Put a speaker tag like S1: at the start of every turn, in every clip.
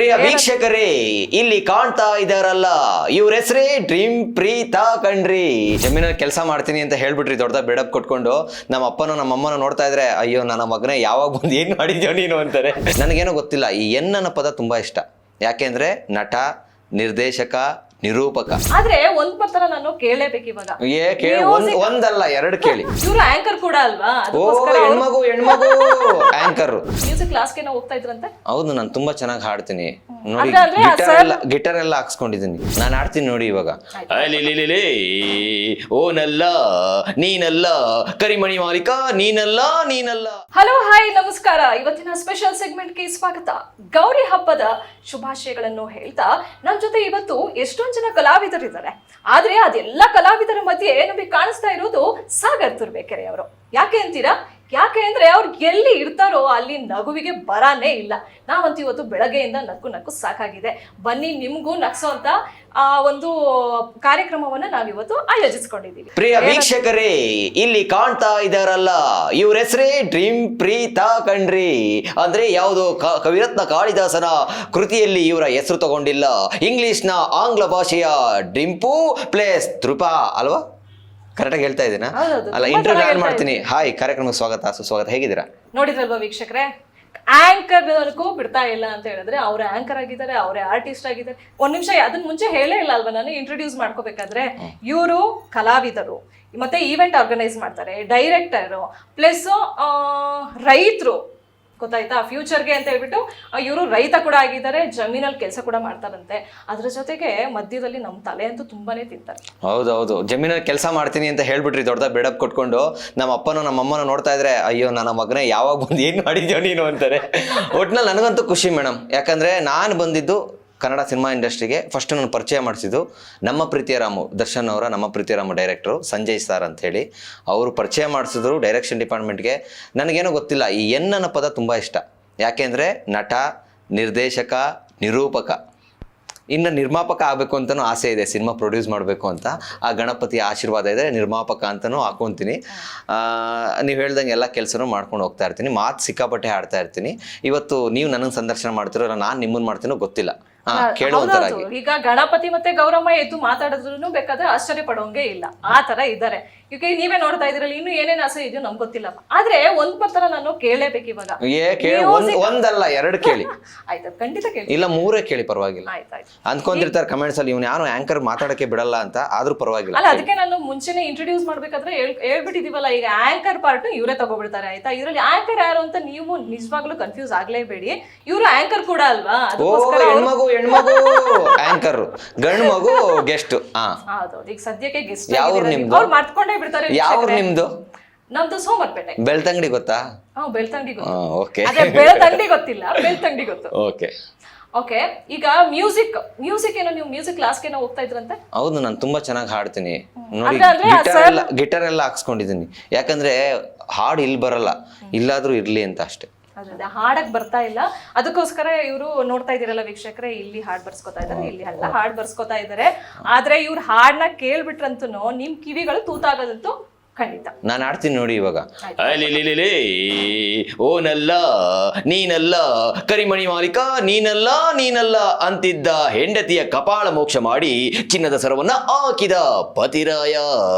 S1: ಪ್ರಿಯ ವೀಕ್ಷಕರೇ, ಇಲ್ಲಿ ಕಾಣ್ತಾ ಇದಾರಲ್ಲ ಇವ್ರ ಹೆಸರೇ ಡ್ರೀಮ್ ಪ್ರೀತಾ ಕಣ್ರಿ. ಜಮೀನಲ್ಲಿ ಕೆಲಸ ಮಾಡ್ತೀನಿ ಅಂತ ಹೇಳ್ಬಿಟ್ರಿ ದೊಡ್ಡದ ಬಿಡಪ್ ಕೊಟ್ಕೊಂಡು. ನಮ್ಮ ಅಪ್ಪನೂ ನಮ್ಮ ಅಮ್ಮನೂ ನೋಡ್ತಾ ಇದ್ರೆ ಅಯ್ಯೋ ನನ್ನ ಮಗನೇ ಯಾವಾಗ ಬಂದು ಏನ್ ಮಾಡಿದ್ಯೋ ನೀನು ಅಂತಾರೆ. ನನಗೇನೋ ಗೊತ್ತಿಲ್ಲ, ಈ ಎನ್ ಅನ್ನೋ ಪದ ತುಂಬಾ ಇಷ್ಟ. ಯಾಕೆಂದ್ರೆ ನಟ, ನಿರ್ದೇಶಕ, ನಿರೂಪಕ.
S2: ಆದ್ರೆ ಒಂದ್ ಮಾತ್ರ ನಾನು ಕೇಳಲೇಬೇಕು ಇವಾಗ.
S1: ಒಂದಲ್ಲ ಎರಡು ಕೇಳಿ.
S2: ಇವರು ಆಂಕರ್ ಕೂಡ ಅಲ್ವಾ?
S1: ಹೆಣ್ಮಗು ಆಂಕರ್.
S2: ಮ್ಯೂಸಿಕ್ ಕ್ಲಾಸ್ಗೆ ನಾವು ಹೋಗ್ತಾ ಇದ್ರಂತೆ.
S1: ಹೌದು, ನಾನು ತುಂಬಾ ಚೆನ್ನಾಗಿ ಹಾಡ್ತೀನಿ ನೋಡಿ. ಗಿಟಾರ್ ಎಲ್ಲ ಹಾಕ್ಸ್ಕೊಂಡಿದ್ದೀನಿ. ನಾನು ಆಡ್ತೀನಿ ನೋಡಿ ಇವಾಗ. ಓನಲ್ಲ ನೀನಲ್ಲ ಕರಿಮಣಿ ಮಾಲೀಕ ನೀನಲ್ಲ.
S2: ಹಲೋ ಹಾಯ್ ನಮಸ್ಕಾರ. ಇವತ್ತಿನ ಸ್ಪೆಷಲ್ ಸೆಗ್ಮೆಂಟ್ಗೆ ಸ್ವಾಗತ. ಗೌರಿ ಹಬ್ಬದ ಶುಭಾಶಯಗಳನ್ನು ಹೇಳ್ತಾ ನಮ್ ಜೊತೆ ಇವತ್ತು ಎಷ್ಟೊಂದು ಜನ ಕಲಾವಿದರಿದ್ದಾರೆ. ಆದ್ರೆ ಅದೆಲ್ಲ ಕಲಾವಿದರ ಮಧ್ಯೆ ನಮಗೆ ಕಾಣಿಸ್ತಾ ಇರೋದು ಸಾಗರ್ ತುರ್ಬೇಕೆರೆ ಅವರು. ಯಾಕೆ ಅಂತೀರಾ? ಯಾಕೆ ಅಂದ್ರೆ ಅವ್ರು ಎಲ್ಲಿ ಇರ್ತಾರೋ ಅಲ್ಲಿ ನಗುವಿಗೆ ಬರಾನೇ ಇಲ್ಲ. ನಾವಂತೂ ಇವತ್ತು ಬೆಳಗ್ಗೆಯಿಂದ ನಕ್ಕು ಸಾಕಾಗಿದೆ. ಬನ್ನಿ ನಿಮ್ಗೂ ನಗ್ಸೋಂತ ಒಂದು ಕಾರ್ಯಕ್ರಮವನ್ನ ನಾವಿವತ್ತು ಆಯೋಜಿಸ್ಕೊಂಡಿದ್ದೀವಿ.
S1: ಪ್ರಿಯ ವೀಕ್ಷಕರೇ, ಇಲ್ಲಿ ಕಾಣ್ತಾ ಇದಾರಲ್ಲ ಇವ್ರ ಹೆಸರೇ ಡ್ರೀಮ್ ಪ್ರೀತಾ ಕಣ್ರಿ. ಅಂದ್ರೆ ಯಾವುದು ಕವಿರತ್ನ ಕಾಳಿದಾಸನ ಕೃತಿಯಲ್ಲಿ ಇವರ ಹೆಸರು ತಗೊಂಡಿಲ್ಲ. ಇಂಗ್ಲಿಷ್ನ ಆಂಗ್ಲ ಭಾಷೆಯ ಡಿಂಪು ಪ್ಲೇಸ್ ಧ್ರುಪಾ ಅಲ್ವಾ? ಕರೆಕ್ಟಾಗಿ ಹೇಳ್ತಾ ಇದ್ದೀನಾ? ಅಲ್ಲ, ಇಂಟರ್ವ್ಯೂ ನಾನು ಮಾಡ್ತೀನಿ. ಹಾಯ್, ಕಾರ್ಯಕ್ರಮಕ್ಕೆ ಸುಸ್ವಾಗತ. ಹೇಗಿದ್ದೀರಾ?
S2: ನೋಡಿದ್ರಲ್ವಾ ವೀಕ್ಷಕರೇ, ಆಂಕರ್ ಬಿಡ್ತಾ ಇಲ್ಲ ಅಂತ ಹೇಳಿದ್ರೆ ಅವರೇ ಆಂಕರ್ ಆಗಿದ್ದಾರೆ, ಅವರೇ ಆರ್ಟಿಸ್ಟ್ ಆಗಿದ್ದಾರೆ. ಒಂದ್ ನಿಮಿಷ, ಅದನ್ನ ಮುಂಚೆ ಹೇಳೇ ಇಲ್ಲ ಅಲ್ವಾ ನಾನು ಇಂಟ್ರೊಡ್ಯೂಸ್ ಮಾಡ್ಕೋಬೇಕಾದ್ರೆ? ಇವರು ಕಲಾವಿದರು, ಮತ್ತೆ ಈವೆಂಟ್ ಆರ್ಗನೈಸ್ ಮಾಡ್ತಾರೆ, ಡೈರೆಕ್ಟರು, ಪ್ಲಸ್ ರೈತರು, ಗೊತ್ತಾಯ್ತಾ? ಫ್ಯೂಚರ್ಗೆ ಅಂತ ಹೇಳ್ಬಿಟ್ಟು ಇವರು ರೈತ ಕೂಡ ಆಗಿದ್ದಾರೆ, ಜಮೀನಲ್ಲಿ ಕೆಲಸ ಕೂಡ ಮಾಡ್ತಾರಂತೆ. ಅದ್ರ ಜೊತೆಗೆ ಮಧ್ಯದಲ್ಲಿ ನಮ್ಮ ತಲೆ ಅಂತೂ ತುಂಬಾನೇ ತಿಂತಾರೆ.
S1: ಹೌದೌದು, ಜಮೀನಲ್ಲಿ ಕೆಲಸ ಮಾಡ್ತೀನಿ ಅಂತ ಹೇಳ್ಬಿಟ್ರಿ ದೊಡ್ಡದ ಬಿಡಪ್ ಕೊಟ್ಕೊಂಡು. ನಮ್ಮ ಅಪ್ಪನೂ ನಮ್ಮ ಅಮ್ಮನೂ ನೋಡ್ತಾ ಇದ್ರೆ ಅಯ್ಯೋ ನನ್ನ ಮಗನೇ ಯಾವಾಗ ಬಂದು ಏನ್ ಮಾಡಿದ್ಯೋ ನೀನು ಅಂತಾರೆ. ಒಟ್ನಲ್ಲಿ ನನಗಂತೂ ಖುಷಿ ಮೇಡಮ್. ಯಾಕಂದ್ರೆ ನಾನು ಬಂದಿದ್ದು ಕನ್ನಡ ಸಿನಿಮಾ ಇಂಡಸ್ಟ್ರಿಗೆ ಫಸ್ಟ್ ನಾನು ಪರಿಚಯ ಮಾಡಿಸಿದ್ದು ನಮ್ಮ ಪ್ರೀತಿಯ ರಾಮು, ದರ್ಶನ್ ಅವರ ನಮ್ಮ ಪ್ರೀತಿಯ ರಾಮು ಡೈರೆಕ್ಟ್ರು ಸಂಜಯ್ ಸರ್ ಅಂತ ಹೇಳಿ ಅವರು ಪರಿಚಯ ಮಾಡಿಸಿದ್ರು ಡೈರೆಕ್ಷನ್ ಡಿಪಾರ್ಟ್ಮೆಂಟ್ಗೆ. ನನಗೇನೋ ಗೊತ್ತಿಲ್ಲ, ಈ ಎನ್ ಅನ್ನೋ ಪದ ತುಂಬ ಇಷ್ಟ. ಯಾಕೆಂದರೆ ನಟ, ನಿರ್ದೇಶಕ, ನಿರೂಪಕ, ಇನ್ನು ನಿರ್ಮಾಪಕ ಆಗಬೇಕು ಅಂತಲೂ ಆಸೆ ಇದೆ. ಸಿನಿಮಾ ಪ್ರೊಡ್ಯೂಸ್ ಮಾಡಬೇಕು ಅಂತ ಆ ಗಣಪತಿಯ ಆಶೀರ್ವಾದ ಇದೆ. ನಿರ್ಮಾಪಕ ಅಂತಲೂ ಹಾಕೊತೀನಿ. ನೀವು ಹೇಳ್ದಂಗೆ ಎಲ್ಲ ಕೆಲಸನೂ ಮಾಡ್ಕೊಂಡು ಹೋಗ್ತಾ ಇರ್ತೀನಿ. ಮಾತು ಸಿಕ್ಕಾಪಟ್ಟೆ ಆಡ್ತಾ ಇರ್ತೀನಿ. ಇವತ್ತು ನೀವು ನನಗೆ ಸಂದರ್ಶನ ಮಾಡ್ತಿರೋ, ನಾನು ನಿಮ್ಮನ್ನು ಮಾಡ್ತೀನೋ ಗೊತ್ತಿಲ್ಲ.
S2: ಈಗ ಗಣಪತಿ ಮತ್ತೆ ಗೌರಮ್ಮ ಎದ್ದು ಮಾತಾಡಿದ್ರು ಬೇಕಾದ್ರೆ ಆಶ್ಚರ್ಯ ಪಡೋಂಗೆ ಇಲ್ಲ, ಆ ತರ ಇದ್ದಾರೆ. ಈಗ ನೀವೇ ನೋಡ್ತಾ ಇದ್ರಲ್ಲ, ಇನ್ನು ಏನೇನ್ ಆಸೆ ಇದೆಯೋ ನಮ್ಗೆ ಗೊತ್ತಿಲ್ಲ. ಆದ್ರೆ ಒಂದ್ ಮಾತ್ರ ನಾನು ಕೇಳಲೇಬೇಕು ಇವಾಗ.
S1: ಒಂದಲ್ಲ ಎರಡು ಕೇಳಿ.
S2: ಆಯ್ತು, ಖಂಡಿತ ಕೇಳಿ.
S1: ಇಲ್ಲ, ಮೂರೇ ಕೇಳಿ, ಪರವಾಗಿಲ್ಲ.
S2: ಆಯ್ತಾಯ್ತು.
S1: ಅಂದ್ಕೊಂಡಿರ್ತಾರೆ ಕಮೆಂಟ್ಸ್ ಅಲ್ಲಿ, ಇವ್ನು ಯಾರು ಆಂಕರ್ ಮಾತಾಡಕ್ಕೆ ಬಿಡಲ್ಲ ಅಂತ. ಆದ್ರೂ ಪರವಾಗಿಲ್ಲ.
S2: ಅಲ್ಲ, ಅದಕ್ಕೆ ನಾನು ಮುಂಚೆನೆ ಇಂಟ್ರೊಡ್ಯೂಸ್ ಮಾಡ್ಬೇಕಾದ್ರೆ ಹೇಳ್ಬಿಟ್ಟಿದೀವಲ್ಲ, ಈಗ ಆಂಕರ್ ಪಾರ್ಟ್ ಇವರೇ ತಗೋಬಿಡ್ತಾರೆ. ಆಯ್ತಾ? ಇದ್ರಲ್ಲಿ ಆಂಕರ್ ಯಾರು ಅಂತ ನೀವು ನಿಜವಾಗ್ಲೂ ಕನ್ಫ್ಯೂಸ್ ಆಗ್ಲೇಬೇಡಿ. ಇವರು ಆಂಕರ್ ಕೂಡ ಅಲ್ವಾ?
S1: ಹೆಣ್ಮಗು ಆಂಕರ್, ಗಂಡು ಮಗು ಗೆಸ್ಟ್.
S2: ಹೌದೌದು, ಈಗ ಸದ್ಯಕ್ಕೆ ಗೆಸ್ಟ್.
S1: ಯಾವ ನಿಮ್ದು?
S2: ಅವ್ರು ಮಾಡ್ಕೊಂಡೇ ಬಿಡ್ತಾರೆ.
S1: ಯಾವ ನಿಮ್ದು?
S2: ನಮ್ದು ಸೋಮರ್ಪೇಟೆ.
S1: ಬೆಳ್ತಂಗಡಿ ಗೊತ್ತಾ?
S2: ಬೆಳ್ತಂಗಡಿ ಗೊತ್ತು.
S1: ಓಕೆ.
S2: ಅದೇ ಬೆಳ್ತಂಗಡಿ ಗೊತ್ತಿಲ್ಲ, ಬೆಳ್ತಂಗಡಿ ಗೊತ್ತು.
S1: Okay
S2: okay. ಈಗ ಮ್ಯೂಸಿಕ್ ಏನೋ ನೀವು ಮ್ಯೂಸಿಕ್ ಕ್ಲಾಸ್ಗೆ ಹೋಗ್ತಾ ಇದ್ರಂತೆ?
S1: ಹೌದು, ನಾನು ತುಂಬಾ ಚೆನ್ನಾಗಿ ಹಾಡ್ತೀನಿ ನೋಡಿ. ಗಿಟಾರ್ ಎಲ್ಲ ಹಾಕ್ಸ್ಕೊಂಡಿದ್ದೀನಿ. ಯಾಕಂದ್ರೆ ಹಾಡು ಇಲ್ಲಿ ಬರಲ್ಲ, ಇಲ್ಲಾದ್ರೂ ಇರ್ಲಿ ಅಂತ ಅಷ್ಟೇ.
S2: ಅದೇ ಹಾಡಕ್ ಬರ್ತಾ ಇಲ್ಲ, ಅದಕ್ಕೋಸ್ಕರ ಇವರು ನೋಡ್ತಾ ಇದೀರಲ್ಲ ವೀಕ್ಷಕರೇ, ಇಲ್ಲಿ ಹಾಡ್ ಬರ್ಸ್ಕೊತಾ ಇದಾರೆ, ಇಲ್ಲಿ ಎಲ್ಲ ಹಾಡ್ ಬರ್ಸ್ಕೊತಾ ಇದಾರೆ. ಆದ್ರೆ ಇವ್ರ ಹಾಡ್ನ ಕೇಳ್ಬಿಟ್ರಂತೂ ನಿಮ್ ಕಿವಿಗಳು ತೂತಾಗೋದಂತೂ ಖಂಡಿತ.
S1: ನಾನು ಆಡ್ತೀನಿ ನೋಡಿ ಇವಾಗ. ಓನಲ್ಲ ನೀನಲ್ಲ ಕರಿಮಣಿ ಮಾಲೀಕ ನೀನಲ್ಲ ಅಂತಿದ್ದ ಹೆಂಡತಿಯ ಕಪಾಳ ಮೋಕ್ಷ ಮಾಡಿ ಚಿನ್ನದ ಸರವನ್ನ ಹಾಕಿದ ಪತಿರಾಯ.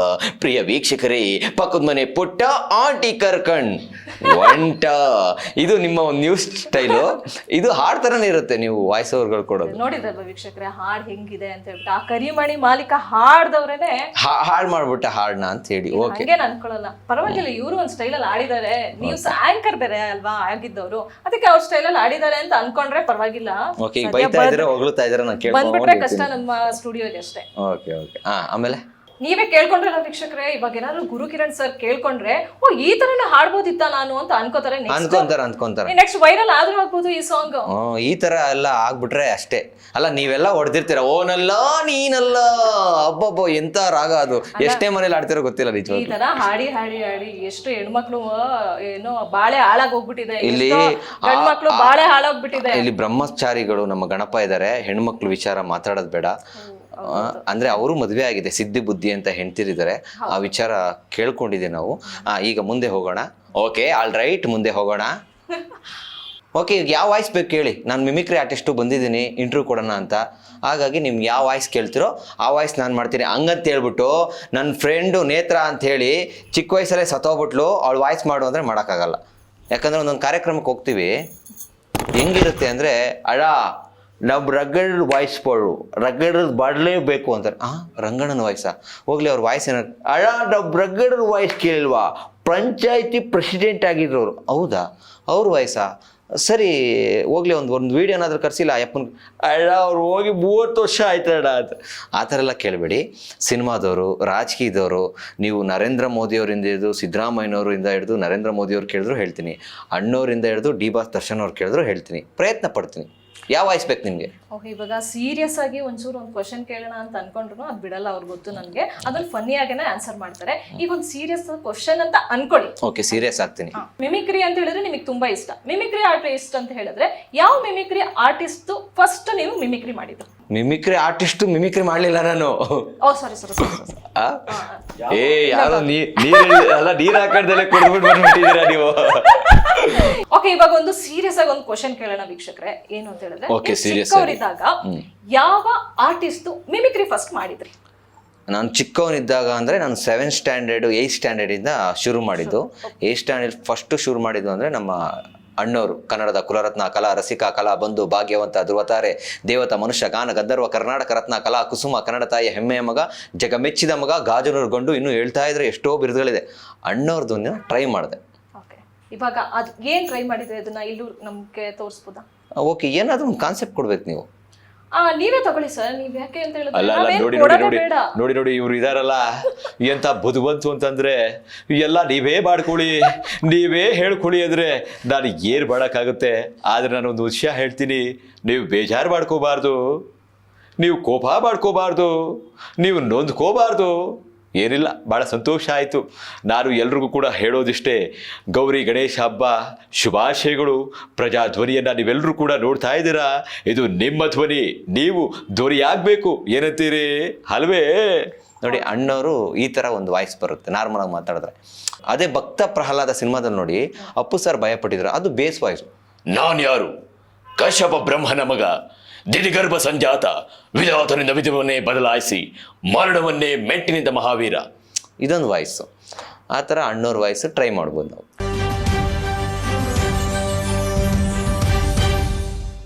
S1: ಪ್ರಿಯ ವೀಕ್ಷಕರೇ, ಪಕ್ಕದ ಮನೆ ಪುಟ್ಟ ಆಂಟಿ ಕರ್ಕಂಡ್ ಒಂಟ. ಇದು ನಿಮ್ಮ ಒಂದು ನ್ಯೂಸ್ ಸ್ಟೈಲು. ಇದು ಹಾಡ್ ತರನೇ ಇರುತ್ತೆ, ನೀವು ವಾಯ್ಸ್ ಓವರ್ಗಳು ಕೊಡೋದು.
S2: ನೋಡಿದ್ರಲ್ವ ವೀಕ್ಷಕರೇ ಹಾಡ್ ಹೆಂಗಿದೆ ಅಂತ ಹೇಳ್ಬಿಟ್ಟು? ಆ ಕರಿಮಣಿ ಮಾಲೀಕ ಹಾಡ್ದವ್ರೇನೆ
S1: ಹಾಡ್ ಮಾಡ್ಬಿಟ್ಟ ಹಾಡ್ನ ಅಂತ ಹೇಳಿ. ಓಕೆ,
S2: ಅನ್ಕೊಳ್ಳಲ್ಲ, ಪರವಾಗಿಲ್ಲ. ಇವರು ಒಂದ್ ಸ್ಟೈಲ್ ಅಲ್ಲಿ ಆಡಿದ್ದಾರೆ. ನ್ಯೂಸ್ ಆಂಕರ್ ಬೇರೆ ಅಲ್ವಾ ಆಗಿದ್ದವರು, ಅದಕ್ಕೆ ಅವ್ರ ಸ್ಟೈಲ್ ಅಲ್ಲಿ ಆಡಿದ್ದಾರೆ ಅಂತ ಅನ್ಕೊಂಡ್ರೆ ಪರವಾಗಿಲ್ಲ. ಬಂದ್ಬಿಟ್ರೆ ಕಷ್ಟ ನಮ್ಮ ಸ್ಟುಡಿಯೋಗೆ ಅಷ್ಟೇ.
S1: ಆಮೇಲೆ
S2: ನೀವೇ ಕೇಳ್ಕೊಂಡ್ರಲ್ಲ ವೀಕ್ಷಕರೇ, ಇವಾಗ ಏನಾದ್ರು ಗುರು ಕಿರಣ್ ಸರ್ ಕೇಳ್ಕೊಂಡ್ರೆ ಓ ಈ ತರನ ಹಾಡ್ಬೋದಿತ್ತ ನಾನು ಅಂತ ಅನ್ಕೋತಾರೆ. ನೆಕ್ಸ್ಟ್ ವೈರಲ್ ಆದ್ರೂ ಆಗ್ಬೋದು ಈ ಸಾಂಗ್.
S1: ಈ ತರ ಎಲ್ಲ ಆಗ್ಬಿಟ್ರೆ ಅಷ್ಟೇ. ಅಲ್ಲ, ನೀವೆಲ್ಲ ಹೊಡೆದಿರ್ತೀರ ಓನಲ್ಲ ನೀನಲ್ಲ, ಅಬ್ಬಬ್ಬ ಎಂತ ರಾಗ ಅದು. ಎಷ್ಟೇ ಮನೇಲಿ ಆಡ್ತಿರೋ ಗೊತ್ತಿಲ್ಲ ನಿಜ.
S2: ಈ ತರ ಹಾಡಿ ಹಾಡಿ ಹಾಡಿ ಎಷ್ಟು ಹೆಣ್ಮಕ್ಳು ಏನೋ ಬಾಳೆ ಹಾಳಾಗ್ ಹೋಗ್ಬಿಟ್ಟಿದೆ. ಇಲ್ಲಿ ಹೆಣ್ಮಕ್ಳು ಬಾಳೆ ಹಾಳಾಗ್ಬಿಟ್ಟಿದೆ.
S1: ಇಲ್ಲಿ ಬ್ರಹ್ಮಚಾರಿಗಳು ನಮ್ಮ ಗಣಪ ಇದಾರೆ. ಹೆಣ್ಮಕ್ಳು ವಿಚಾರ ಮಾತಾಡೋದ್ ಬೇಡ. ಅಂದ್ರೆ ಅವರು ಮದುವೆ ಆಗಿದೆ, ಸಿದ್ಧಿ ಬುದ್ಧಿ ಅಂತ ಹೆಣ್ತಿರಿದ್ದಾರೆ. ಆ ವಿಚಾರ ಕೇಳ್ಕೊಂಡಿದೆ ನಾವು. ಈಗ ಮುಂದೆ ಹೋಗೋಣ. ಓಕೆ, ಆಲ್ ರೈಟ್, ಮುಂದೆ ಹೋಗೋಣ. ಓಕೆ ಈಗ ಯಾವ ವಾಯ್ಸ್ ಬೇಕು ಕೇಳಿ, ನಾನು ಮಿಮಿಕ್ರಿ ಆರ್ಟಿಸ್ಟು ಬಂದಿದ್ದೀನಿ ಇಂಟರ್ವ್ಯೂ ಕೊಡೋಣ ಅಂತ, ಹಾಗಾಗಿ ನಿಮ್ಗೆ ಯಾವ ವಾಯ್ಸ್ ಕೇಳ್ತಿರೋ ಆ ವಾಯ್ಸ್ ನಾನು ಮಾಡ್ತೀನಿ ಹಂಗಂತ ಹೇಳ್ಬಿಟ್ಟು ನನ್ನ ಫ್ರೆಂಡು ನೇತ್ರ ಅಂಥೇಳಿ ಚಿಕ್ಕ ವಯಸ್ಸಲ್ಲೇ ಸತ್ತೋಗ್ಬಿಟ್ಲು ಅವಳು ವಾಯ್ಸ್ ಮಾಡು ಅಂದರೆ ಮಾಡೋಕ್ಕಾಗಲ್ಲ. ಯಾಕಂದರೆ ಒಂದೊಂದು ಕಾರ್ಯಕ್ರಮಕ್ಕೆ ಹೋಗ್ತೀವಿ, ಹೆಂಗಿರುತ್ತೆ ಅಂದರೆ ಅಡ ನಾವು ರಗಡ್ ವಾಯ್ಸ್ ಪಡು ರಗಡ್ ಬರಲೇಬೇಕು ಅಂತಾರೆ. ರಂಗಣ್ಣನ ವಾಯ್ಸಾ, ಹೋಗ್ಲಿ ಅವ್ರ ವಾಯ್ಸ್ ಏನ ಅಡ ನಾವು ರಗಡ್ ವಾಯ್ಸ್ ಕೇಳಿಲ್ವಾ, ಪಂಚಾಯತಿ ಪ್ರೆಸಿಡೆಂಟ್ ಆಗಿದ್ರು ಅವರು. ಹೌದಾ, ಅವ್ರ ವಾಯ್ಸಾ, ಸರಿ ಹೋಗ್ಲಿ ಒಂದು ವೀಡಿಯೋನಾದ್ರೂ ಕರ್ಸಿಲ್ಲ ಅಯ್ಯಪ್ಪನ ಅಡ ಅವ್ರು ಹೋಗಿ 30 ವರ್ಷ ಆಯ್ತಡ ಅಂತ. ಆ ಥರ ಎಲ್ಲ ಕೇಳಬೇಡಿ. ಸಿನಿಮಾದವರು, ರಾಜಕೀಯದವರು, ನೀವು ನರೇಂದ್ರ ಮೋದಿಯವರಿಂದ ಹಿಡಿದು ಸಿದ್ದರಾಮಯ್ಯನವರಿಂದ ಹಿಡಿದು ನರೇಂದ್ರ ಮೋದಿಯವ್ರು ಕೇಳಿದ್ರು ಹೇಳ್ತೀನಿ, ಅಣ್ಣವರಿಂದ ಹಿಡಿದು ಡಿ ಬಾಸ್ ದರ್ಶನ್ ಅವ್ರು ಕೇಳಿದ್ರು ಹೇಳ್ತೀನಿ, ಪ್ರಯತ್ನ ಪಡ್ತೀನಿ. ಯಾವ ವಾಯ್ಸ್ ಬೇಕು ನಿಮಗೆ?
S2: ಓಕೆ, ಇವಾಗ ಸೀರಿಯಸ್ ಆಗಿ ಒಂಚೂರು ಒಂದು ಕ್ವಶನ್ ಕೇಳೋಣ ಅಂತ ಅನ್ಕೊಂಡ್ರು ಅದು ಬಿಡಲ್ಲ, ಅವ್ರಿಗೆ ಗೊತ್ತು ನನಗೆ, ಅದನ್ನ ಫನ್ನಿ ಆಗೇನೆ ಆನ್ಸರ್ ಮಾಡ್ತಾರೆ. ಈಗ ಒಂದು ಸೀರಿಯಸ್ ಕ್ವಶನ್ ಅಂತ ಅನ್ಕೊಳ್ಳಿ.
S1: ಓಕೆ, ಸೀರಿಯಸ್ ಆಗ್ತೀನಿ.
S2: ಮಿಮಿಕ್ರಿ ಅಂತ ಹೇಳಿದ್ರೆ ನಿಮಗೆ ತುಂಬಾ ಇಷ್ಟ, ಮಿಮಿಕ್ರಿ ಆರ್ಟಿಸ್ಟ್ ಅಂತ ಹೇಳಿದ್ರೆ ಯಾವ ಮಿಮಿಕ್ರಿ ಆರ್ಟಿಸ್ಟ್ ಫಸ್ಟ್ ನೀವು ಮಿಮಿಕ್ರಿ ಮಾಡಿದ್ದು?
S1: ಮಿಮಿಕ್ರಿ ಆರ್ಟಿಸ್ಟು ಮಿಮಿಕ್ರಿ ಮಾಡಲಿಲ್ಲ ನಾನು.
S2: ಓ ಸಾರಿ ಸಾರಿ
S1: ಏ ಯಾರೋ ನೀರ್ ಹಾಕಡ್ದಲ್ಲೇ ಕುಡಿದ್ಬಿಟ್ಟು ಬಂದ್ಬಿಟ್ಟಿದ್ದೀರಾ ನೀವು.
S2: ಓಕೆ, ಇವಾಗ ಒಂದು ಸೀರಿಯಸ್ ಆಗಿ ಒಂದು ಕ್ವಶನ್ ಕೇಳೋಣ ವೀಕ್ಷಕರೇ. ಏನು ಅಂತ ಹೇಳಿದ್ರೆ, ಚಿಕ್ಕವರಿದ್ದಾಗ ಯಾವ ಆರ್ಟಿಸ್ಟ್ ಮಿಮಿಕ್ರಿ ಫಸ್ಟ್ ಮಾಡಿದ್ರಿ?
S1: ನಾನು ಚಿಕ್ಕವನಿದ್ದಾಗ ಅಂದರೆ ನಾನು 7th ಸ್ಟ್ಯಾಂಡರ್ಡ್ 8th ಸ್ಟ್ಯಾಂಡರ್ಡಿಂದ ಶುರು ಮಾಡಿದ್ದು. 8th ಸ್ಟ್ಯಾಂಡರ್ಡ್ ಫಸ್ಟು ಶುರು ಮಾಡಿದ್ದು ಅಂದರೆ ನಮ್ಮ ಅಣ್ಣವರು, ಕನ್ನಡದ ಕುಲರತ್ನ, ಕಲಾ ರಸಿಕ, ಕಲಾ ಬಂಧು, ಭಾಗ್ಯವಂತ, ಧ್ರುವತಾರೆ, ದೇವತ, ಮನುಷ್ಯ, ಗಾನ ಗಂಧರ್ವ, ಕರ್ನಾಟಕ ರತ್ನ, ಕಲಾ ಕುಸುಮ, ಕನ್ನಡ ತಾಯಿಯ ಹೆಮ್ಮೆಯ ಮಗ, ಜಗ ಮೆಚ್ಚಿದ ಮಗ, ಗಾಜನೂರು ಗಂಡು, ಇನ್ನೂ ಹೇಳ್ತಾ ಇದ್ರೆ ಎಷ್ಟೋ ಬಿರುದುಗಳಿದೆ. ಅಣ್ಣವ್ರದ್ದು ಟ್ರೈ ಮಾಡಿದೆ.
S2: ಓಕೆ, ಇವಾಗ ಅದು ಏನು ಟ್ರೈ ಮಾಡಿದ್ರೆ ಅದನ್ನ ಇಲ್ಲೂ ನಮಗೆ ತೋರಿಸ್ಬೋದಾ?
S1: ಓಕೆ, ಏನಾದರೂ ಒಂದು ಕಾನ್ಸೆಪ್ಟ್ ಕೊಡ್ಬೇಕು ನೀವು.
S2: ನೀವೇ ತಗೊಳ್ಳಿ ಸರ್, ನೀವ್ ಯಾಕೆ ಅಂತ
S1: ಅಲ್ಲ ನೋಡಿ ನೋಡಿ ಇವ್ರು ಇದಾರಲ್ಲ, ಎಂತ ಬದುವಂತು ಅಂತಂದ್ರೆ ಎಲ್ಲ ನೀವೇ ಮಾಡ್ಕೊಳ್ಳಿ, ನೀವೇ ಹೇಳ್ಕೊಳ್ಳಿ ಅಂದ್ರೆ ನಾನು ಏನ್ ಮಾಡಕ್ಕಾಗುತ್ತೆ. ಆದ್ರೆ ನಾನು ಒಂದು ವಿಷಯ ಹೇಳ್ತೀನಿ, ನೀವು ಬೇಜಾರು ಮಾಡ್ಕೋಬಾರ್ದು, ನೀವು ಕೋಪ ಮಾಡ್ಕೋಬಾರ್ದು, ನೀವು ನೊಂದ್ಕೋಬಾರ್ದು. ಏನಿಲ್ಲ, ಭಾಳ ಸಂತೋಷ ಆಯಿತು. ನಾನು ಎಲ್ರಿಗೂ ಕೂಡ ಹೇಳೋದಿಷ್ಟೇ, ಗೌರಿ ಗಣೇಶ ಹಬ್ಬ ಶುಭಾಶಯಗಳು. ಪ್ರಜಾಧ್ವನಿಯನ್ನು ನೀವೆಲ್ಲರೂ ಕೂಡ ನೋಡ್ತಾ ಇದ್ದೀರಾ, ಇದು ನಿಮ್ಮ ಧ್ವನಿ, ನೀವು ಧ್ವನಿಯಾಗಬೇಕು. ಏನಂತೀರಿ ಅಲ್ವೇ? ನೋಡಿ, ಅಣ್ಣವರು ಈ ಥರ ಒಂದು ವಾಯ್ಸ್ ಬರುತ್ತೆ ನಾರ್ಮಲ್ ಆಗಿ ಮಾತಾಡಿದ್ರೆ. ಅದೇ ಭಕ್ತ ಪ್ರಹ್ಲಾದ ಸಿನಿಮಾದಲ್ಲಿ ನೋಡಿ ಅಪ್ಪು ಸರ್ ಭಯಪಟ್ಟಿದ್ರು, ಅದು ಬೇಸ್ ವಾಯ್ಸ್. ನಾನು ಯಾರು? ಕಶ್ಯಪ ಬ್ರಹ್ಮನ ಮಗ, ದಿನಿಗರ್ಭ ಸಂಜಾತ, ವಿಧಾತನಿಂದ ವಿಧವನ್ನೇ ಬದಲಾಯಿಸಿ ಮರಣವನ್ನೇ ಮೆಟ್ಟಿನಿಂದ ಮಹಾವೀರ. ಇದೊಂದು ವಾಯ್ಸು. ಆ ಥರ ಅಣ್ಣವ್ರ ವಾಯ್ಸು ಟ್ರೈ ಮಾಡ್ಬೋದು ನಾವು.